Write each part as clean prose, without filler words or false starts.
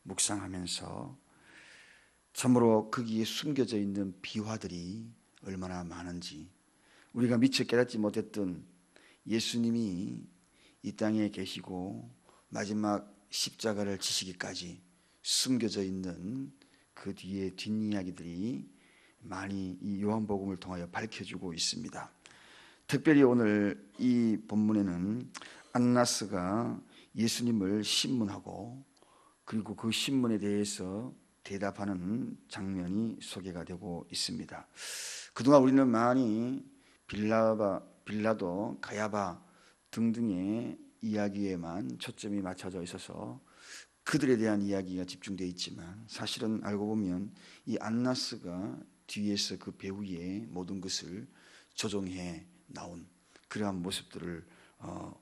묵상하면서 참으로 거기에 숨겨져 있는 비화들이 얼마나 많은지, 우리가 미처 깨닫지 못했던 예수님이 이 땅에 계시고 마지막 십자가를 지시기까지 숨겨져 있는 그 뒤에 뒷이야기들이 많이 이 요한복음을 통하여 밝혀주고 있습니다. 특별히 오늘 이 본문에는 안나스가 예수님을 신문하고 그리고 그 신문에 대해서 대답하는 장면이 소개가 되고 있습니다. 그동안 우리는 많이 빌라도, 가야바 등등의 이야기에만 초점이 맞춰져 있어서 그들에 대한 이야기가 집중되어 있지만, 사실은 알고 보면 이 안나스가 뒤에서 그 배후의 모든 것을 조종해 나온 그러한 모습들을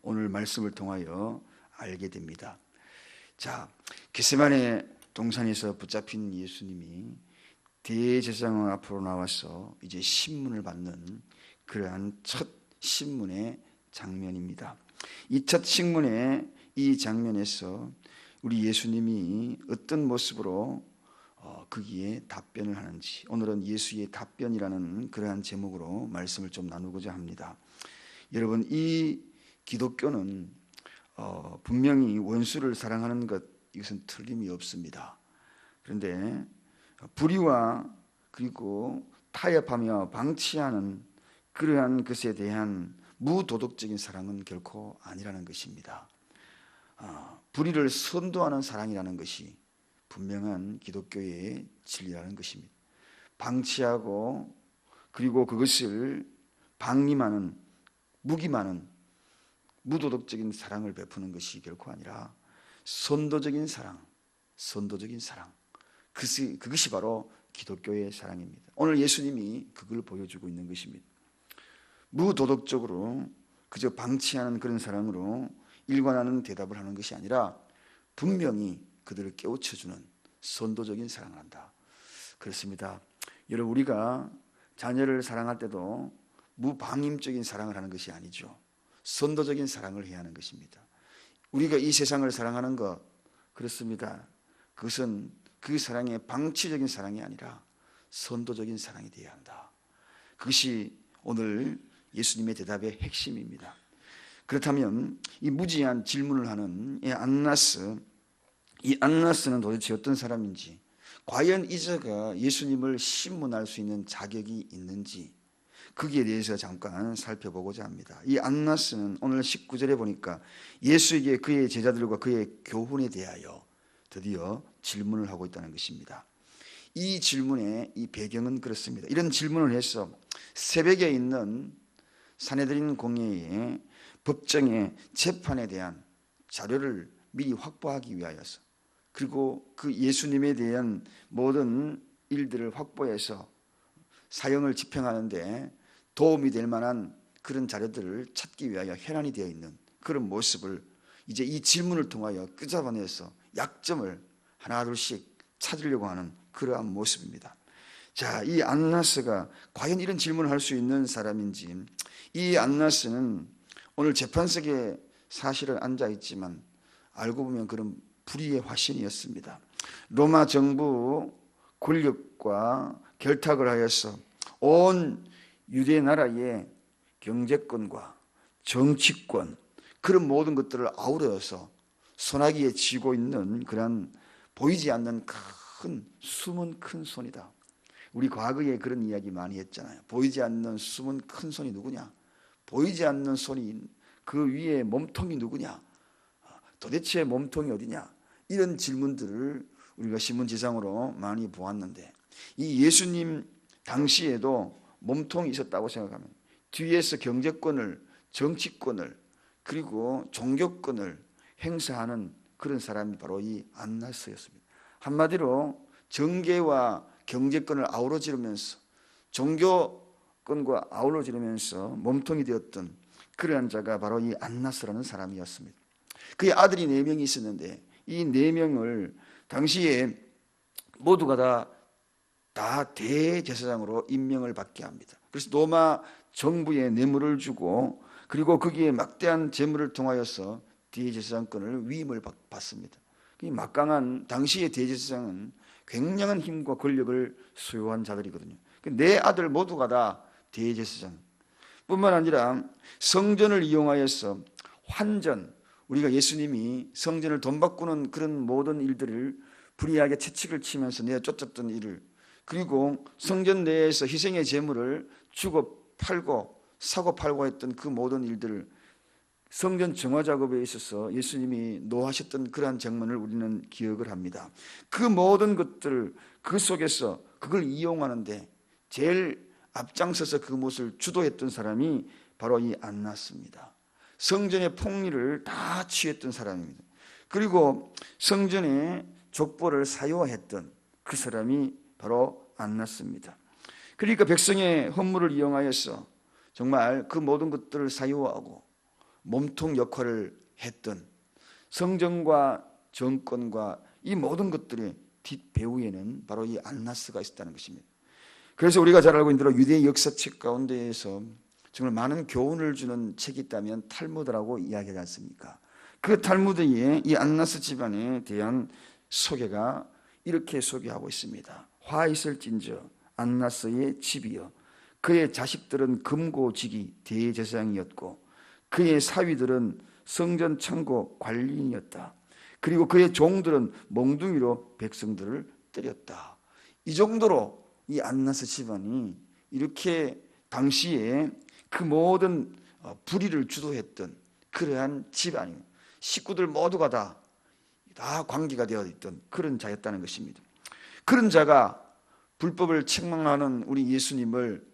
오늘 말씀을 통하여 알게 됩니다. 자, 겟세마네 동산에서 붙잡힌 예수님이 대제사장 앞으로 나와서 이제 신문을 받는 그러한 첫 신문의 장면입니다. 이 첫 신문의 이 장면에서 우리 예수님이 어떤 모습으로 거기에 답변을 하는지, 오늘은 예수의 답변이라는 그러한 제목으로 말씀을 좀 나누고자 합니다. 여러분, 이 기독교는 분명히 원수를 사랑하는 것, 이것은 틀림이 없습니다. 그런데 불의와 그리고 타협하며 방치하는 그러한 것에 대한 무도덕적인 사랑은 결코 아니라는 것입니다. 불의를 선도하는 사랑이라는 것이 분명한 기독교의 진리라는 것입니다. 방치하고 그리고 그것을 방임하는, 묵임하는 무도덕적인 사랑을 베푸는 것이 결코 아니라 선도적인 사랑, 그것이 바로 기독교의 사랑입니다. 오늘 예수님이 그걸 보여주고 있는 것입니다. 무도덕적으로 그저 방치하는 그런 사랑으로 일관하는 대답을 하는 것이 아니라 분명히 그들을 깨우쳐주는 선도적인 사랑을 한다. 그렇습니다. 여러분, 우리가 자녀를 사랑할 때도 무방임적인 사랑을 하는 것이 아니죠. 선도적인 사랑을 해야 하는 것입니다. 우리가 이 세상을 사랑하는 것, 그렇습니다. 그것은 그 사랑의 방치적인 사랑이 아니라 선도적인 사랑이 되어야 한다. 그것이 오늘 예수님의 대답의 핵심입니다. 그렇다면 이 무지한 질문을 하는 이 안나스는 도대체 어떤 사람인지, 과연 이자가 예수님을 신문할 수 있는 자격이 있는지, 거기에 대해서 잠깐 살펴보고자 합니다. 이 안나스는 오늘 19절에 보니까 예수에게 그의 제자들과 그의 교훈에 대하여 드디어 질문을 하고 있다는 것입니다. 이 질문의 이 배경은 그렇습니다. 이런 질문을 해서 새벽에 있는 산헤드린 공회의 법정의 재판에 대한 자료를 미리 확보하기 위하여서, 그리고 그 예수님에 대한 모든 일들을 확보해서 사형을 집행하는데 도움이 될 만한 그런 자료들을 찾기 위하여 현안이 되어 있는 그런 모습을 이제 이 질문을 통하여 끄잡아내서 약점을 하나둘씩 찾으려고 하는 그러한 모습입니다. 자, 이 안나스가 과연 이런 질문을 할 수 있는 사람인지, 이 안나스는 오늘 재판석에 사실은 앉아있지만 알고 보면 그런 불의의 화신이었습니다. 로마 정부 권력과 결탁을 하여서 온 유대 나라의 경제권과 정치권, 그런 모든 것들을 아우러서 손아귀에 쥐고 있는 그런 보이지 않는 큰 숨은 큰 손이다. 우리 과거에 그런 이야기 많이 했잖아요. 보이지 않는 숨은 큰 손이 누구냐? 보이지 않는 손이 그 위에 몸통이 누구냐? 도대체 몸통이 어디냐? 이런 질문들을 우리가 신문지상으로 많이 보았는데, 이 예수님 당시에도 몸통이 있었다고 생각하면 뒤에서 경제권을, 정치권을, 그리고 종교권을 행사하는 그런 사람이 바로 이 안나스였습니다. 한마디로 정계와 경제권을 아우러지르면서, 종교권과 아우러지르면서 몸통이 되었던 그러한 자가 바로 이 안나스라는 사람이었습니다. 그의 아들이 4명이 있었는데 이 4명을 당시에 모두가 다 대제사장으로 임명을 받게 합니다. 그래서 로마 정부에 뇌물을 주고, 그리고 거기에 막대한 재물을 통하여서 대제사장권을 위임을 받습니다. 이 막강한 당시의 대제사장은 굉장한 힘과 권력을 소유한 자들이거든요. 네 아들 모두가 다 대제사장 뿐만 아니라 성전을 이용하여서 환전, 우리가 예수님이 성전을 돈 바꾸는 그런 모든 일들을 불의하게 채찍을 치면서 내어 쫓았던 일을, 그리고 성전 내에서 희생의 제물을 주고 팔고 사고 팔고 했던 그 모든 일들을, 성전 정화 작업에 있어서 예수님이 노하셨던 그러한 장면을 우리는 기억을 합니다. 그 모든 것들을 그 속에서 그걸 이용하는데 제일 앞장서서 그것을 주도했던 사람이 바로 이 안나스입니다. 성전의 폭리를 다 취했던 사람입니다. 그리고 성전의 족보를 사유화했던 그 사람이 바로 안나스입니다. 그러니까 백성의 헌물을 이용하여서 정말 그 모든 것들을 사유화하고 몸통 역할을 했던 성전과 정권과 이 모든 것들의 뒷배후에는 바로 이 안나스가 있었다는 것입니다. 그래서 우리가 잘 알고 있는 대로 유대 역사책 가운데에서 정말 많은 교훈을 주는 책이 있다면 탈무드라고 이야기하지 않습니까? 그 탈무드에 이 안나스 집안에 대한 소개가 이렇게 소개하고 있습니다. 화 있을진저 안나스의 집이여, 그의 자식들은 금고직이 대제사장이었고 그의 사위들은 성전 창고 관리인이었다. 그리고 그의 종들은 몽둥이로 백성들을 때렸다. 이 정도로 이 안나스 집안이 이렇게 당시에 그 모든 불의를 주도했던 그러한 집안이에요. 식구들 모두가 다 관계가 되어 있던 그런 자였다는 것입니다. 그런 자가 불법을 책망하는 우리 예수님을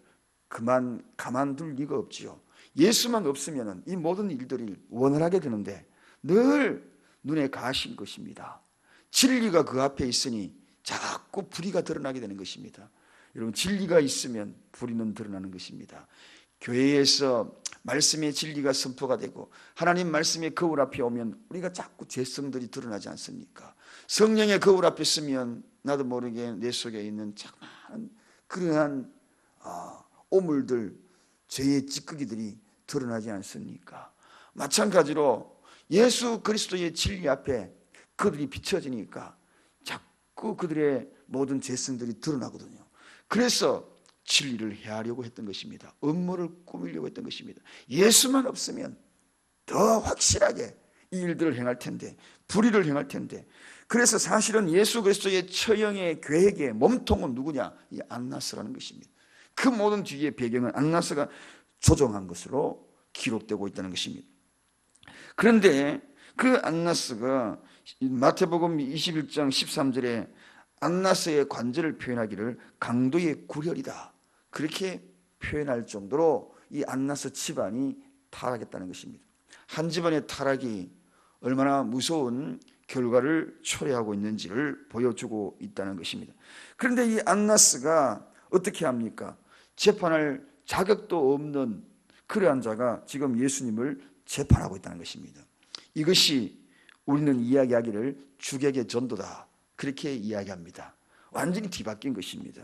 가만둘 리가 없지요. 예수만 없으면 이 모든 일들이 원활하게 되는데 늘 눈에 가신 것입니다. 진리가 그 앞에 있으니 자꾸 불의가 드러나게 되는 것입니다. 여러분, 진리가 있으면 불의는 드러나는 것입니다. 교회에서 말씀의 진리가 선포가 되고 하나님 말씀의 거울 앞에 오면 우리가 자꾸 죄성들이 드러나지 않습니까? 성령의 거울 앞에 서면 나도 모르게 내 속에 있는 작은 그러한 오물들, 죄의 찌꺼기들이 드러나지 않습니까? 마찬가지로 예수 그리스도의 진리 앞에 그들이 비춰지니까 자꾸 그들의 모든 죄성들이 드러나거든요. 그래서 진리를 해하려고 했던 것입니다. 음모를 꾸미려고 했던 것입니다. 예수만 없으면 더 확실하게 이 일들을 행할 텐데, 불의를 행할 텐데, 그래서 사실은 예수 그리스도의 처형의 계획의 몸통은 누구냐? 이 안나스라는 것입니다. 그 모든 뒤의 배경은 안나스가 조종한 것으로 기록되고 있다는 것입니다. 그런데 그 안나스가 마태복음 21장 13절에 안나스의 관절을 표현하기를 강도의 굴혈이다, 그렇게 표현할 정도로 이 안나스 집안이 타락했다는 것입니다. 한 집안의 타락이 얼마나 무서운 결과를 초래하고 있는지를 보여주고 있다는 것입니다. 그런데 이 안나스가 어떻게 합니까? 재판할 자격도 없는 그러한 자가 지금 예수님을 재판하고 있다는 것입니다. 이것이 우리는 이야기하기를 주객의 전도다, 그렇게 이야기합니다. 완전히 뒤바뀐 것입니다.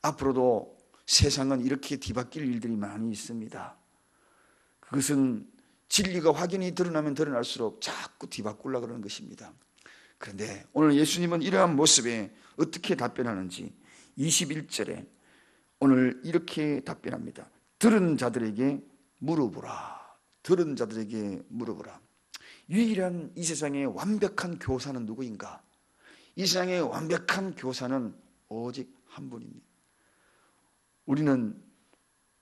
앞으로도 세상은 이렇게 뒤바뀔 일들이 많이 있습니다. 그것은 진리가 확연히 드러나면 드러날수록 자꾸 뒤바꾸려고 그러는 것입니다. 그런데 오늘 예수님은 이러한 모습에 어떻게 답변하는지 21절에 오늘 이렇게 답변합니다. 들은 자들에게 물어보라. 들은 자들에게 물어보라. 유일한 이 세상의 완벽한 교사는 누구인가? 이 세상의 완벽한 교사는 오직 한 분입니다. 우리는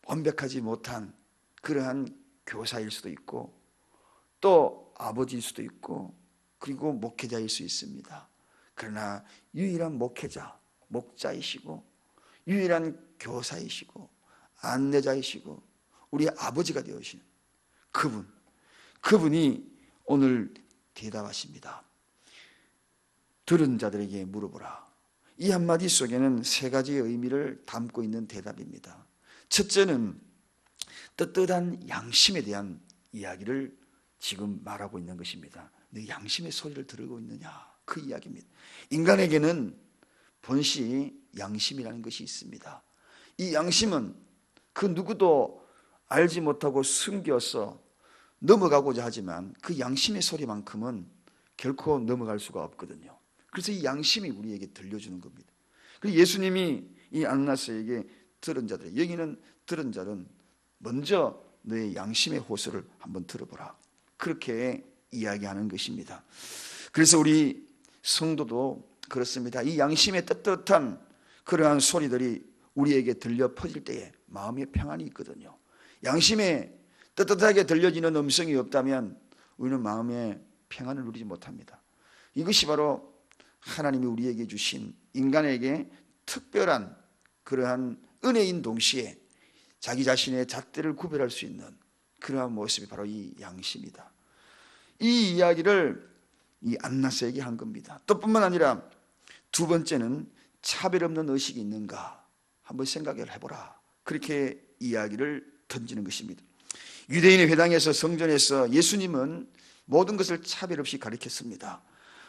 완벽하지 못한 그러한 교사일 수도 있고 또 아버지일 수도 있고 그리고 목회자일 수 있습니다. 그러나 유일한 목회자, 목자이시고 유일한 교사이시고 안내자이시고 우리 아버지가 되어주신 그분이 오늘 대답하십니다. 들은 자들에게 물어보라. 이 한마디 속에는 세 가지의 의미를 담고 있는 대답입니다. 첫째는 떳떳한 양심에 대한 이야기를 지금 말하고 있는 것입니다. 너 양심의 소리를 들고 있느냐? 그 이야기입니다. 인간에게는 본시 양심이라는 것이 있습니다. 이 양심은 그 누구도 알지 못하고 숨겨서 넘어가고자 하지만 그 양심의 소리만큼은 결코 넘어갈 수가 없거든요. 그래서 이 양심이 우리에게 들려주는 겁니다. 그리고 예수님이 이 안나스에게 들은 자들, 여기는 들은 자는 먼저 너의 양심의 호소를 한번 들어보라, 그렇게 이야기하는 것입니다. 그래서 우리 성도도 그렇습니다. 이 양심의 떳떳한 그러한 소리들이 우리에게 들려 퍼질 때에 마음의 평안이 있거든요. 양심에 떳떳하게 들려지는 음성이 없다면 우리는 마음의 평안을 누리지 못합니다. 이것이 바로 하나님이 우리에게 주신 인간에게 특별한 그러한 은혜인 동시에 자기 자신의 잣대를 구별할 수 있는 그러한 모습이 바로 이 양심이다. 이 이야기를 이 안나스에게 한 겁니다. 또 뿐만 아니라 두 번째는 차별 없는 의식이 있는가 한번 생각을 해보라, 그렇게 이야기를 던지는 것입니다. 유대인의 회당에서, 성전에서 예수님은 모든 것을 차별 없이 가르쳤습니다.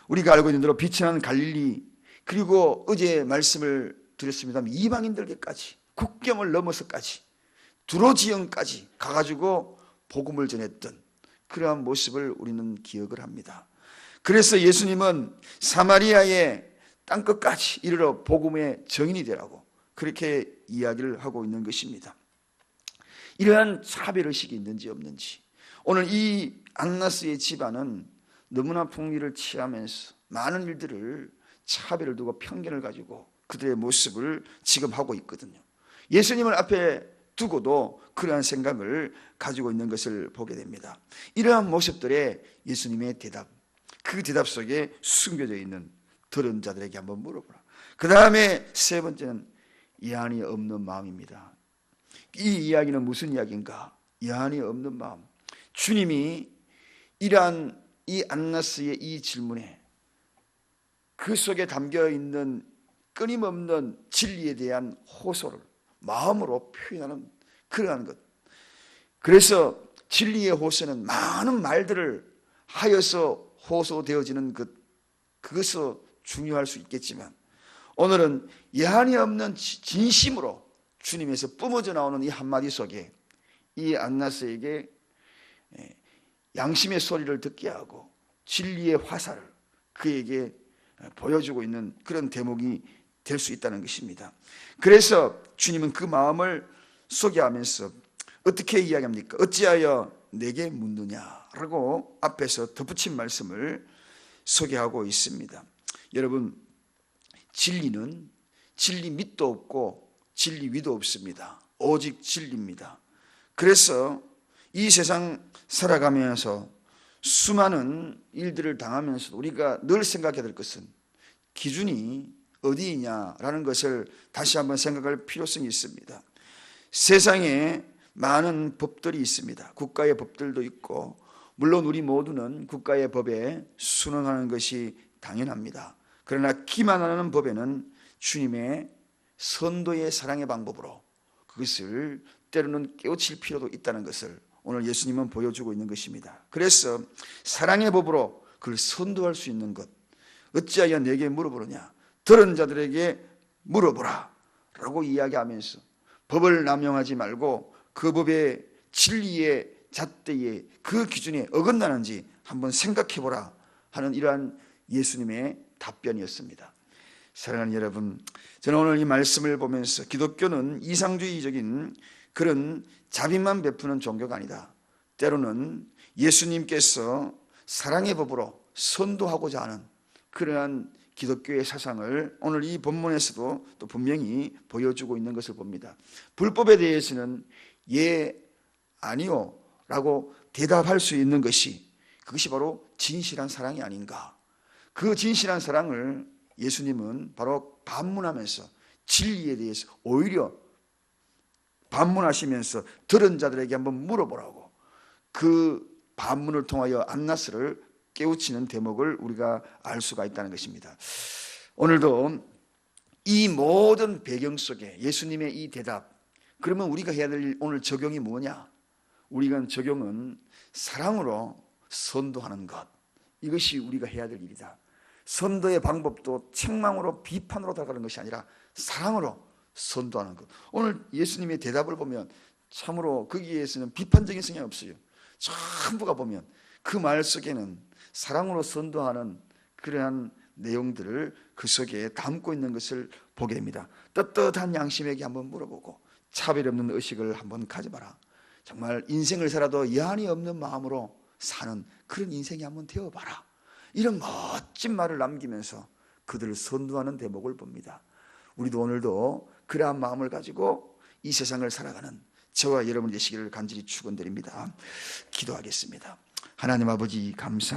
우리가 알고 있는 대로 빛이 나는 갈릴리, 그리고 어제 말씀을 드렸습니다만 이방인들에게까지, 국경을 넘어서까지, 두로 지형까지 가가지고 복음을 전했던 그러한 모습을 우리는 기억을 합니다. 그래서 예수님은 사마리아의 땅끝까지 이르러 복음의 증인이 되라고 그렇게 이야기를 하고 있는 것입니다. 이러한 차별의식이 있는지 없는지, 오늘 이 안나스의 집안은 너무나 풍미를 취하면서 많은 일들을 차별을 두고 편견을 가지고 그들의 모습을 지금 하고 있거든요. 예수님을 앞에 두고도 그러한 생각을 가지고 있는 것을 보게 됩니다. 이러한 모습들의 예수님의 대답, 그 대답 속에 숨겨져 있는 들은 자들에게 한번 물어보라. 그 다음에 세 번째는 여한이 없는 마음입니다. 이 이야기는 무슨 이야기인가? 여한이 없는 마음. 주님이 이러한 이 안나스의 이 질문에 그 속에 담겨있는 끊임없는 진리에 대한 호소를 마음으로 표현하는 그러한 것. 그래서 진리의 호소는 많은 말들을 하여서 호소되어지는 것, 그것도 중요할 수 있겠지만 오늘은 여한이 없는 진심으로 주님에서 뿜어져 나오는 이 한마디 속에 이 안나스에게 양심의 소리를 듣게 하고 진리의 화살을 그에게 보여주고 있는 그런 대목이 될 수 있다는 것입니다. 그래서 주님은 그 마음을 소개하면서 어떻게 이야기합니까? 어찌하여 내게 묻느냐라고 앞에서 덧붙인 말씀을 소개하고 있습니다. 여러분, 진리는 진리 밑도 없고 진리 위도 없습니다. 오직 진리입니다. 그래서 이 세상 살아가면서 수많은 일들을 당하면서 우리가 늘 생각해야 될 것은 기준이 어디이냐라는 것을 다시 한번 생각할 필요성이 있습니다. 세상에 많은 법들이 있습니다. 국가의 법들도 있고 물론 우리 모두는 국가의 법에 순응하는 것이 당연합니다. 그러나 기만하는 법에는 주님의 선도의 사랑의 방법으로 그것을 때로는 깨우칠 필요도 있다는 것을 오늘 예수님은 보여주고 있는 것입니다. 그래서 사랑의 법으로 그걸 선도할 수 있는 것, 어찌하여 내게 물어보느냐, 들은 자들에게 물어보라 라고 이야기하면서 법을 남용하지 말고 그 법의 진리의 잣대에 그 기준에 어긋나는지 한번 생각해보라 하는 이러한 예수님의 답변이었습니다. 사랑하는 여러분, 저는 오늘 이 말씀을 보면서 기독교는 이상주의적인 그런 자비만 베푸는 종교가 아니다. 때로는 예수님께서 사랑의 법으로 선도하고자 하는 그러한 기독교의 사상을 오늘 이 본문에서도 또 분명히 보여주고 있는 것을 봅니다. 불법에 대해서는 예, 아니요 라고 대답할 수 있는 것이, 그것이 바로 진실한 사랑이 아닌가. 그 진실한 사랑을 예수님은 바로 반문하면서 진리에 대해서 오히려 반문하시면서 들은 자들에게 한번 물어보라고 그 반문을 통하여 안나스를 깨우치는 대목을 우리가 알 수가 있다는 것입니다. 오늘도 이 모든 배경 속에 예수님의 이 대답, 그러면 우리가 해야 될 오늘 적용이 뭐냐? 우리가 적용은 사랑으로 선도하는 것, 이것이 우리가 해야 될 일이다. 선도의 방법도 책망으로 비판으로 다가가는 것이 아니라 사랑으로 선도하는 것. 오늘 예수님의 대답을 보면 참으로 거기에서는 비판적인 성향이 없어요. 전부가 보면 그 말 속에는 사랑으로 선도하는 그러한 내용들을 그 속에 담고 있는 것을 보게 됩니다. 떳떳한 양심에게 한번 물어보고 차별 없는 의식을 한번 가져봐라. 정말 인생을 살아도 여한이 없는 마음으로 사는 그런 인생이 한번 되어봐라. 이런 멋진 말을 남기면서 그들을 선도하는 대목을 봅니다. 우리도 오늘도 그러한 마음을 가지고 이 세상을 살아가는 저와 여러분 되시기를 간절히 축원드립니다. 기도하겠습니다. 하나님 아버지 감사합니다.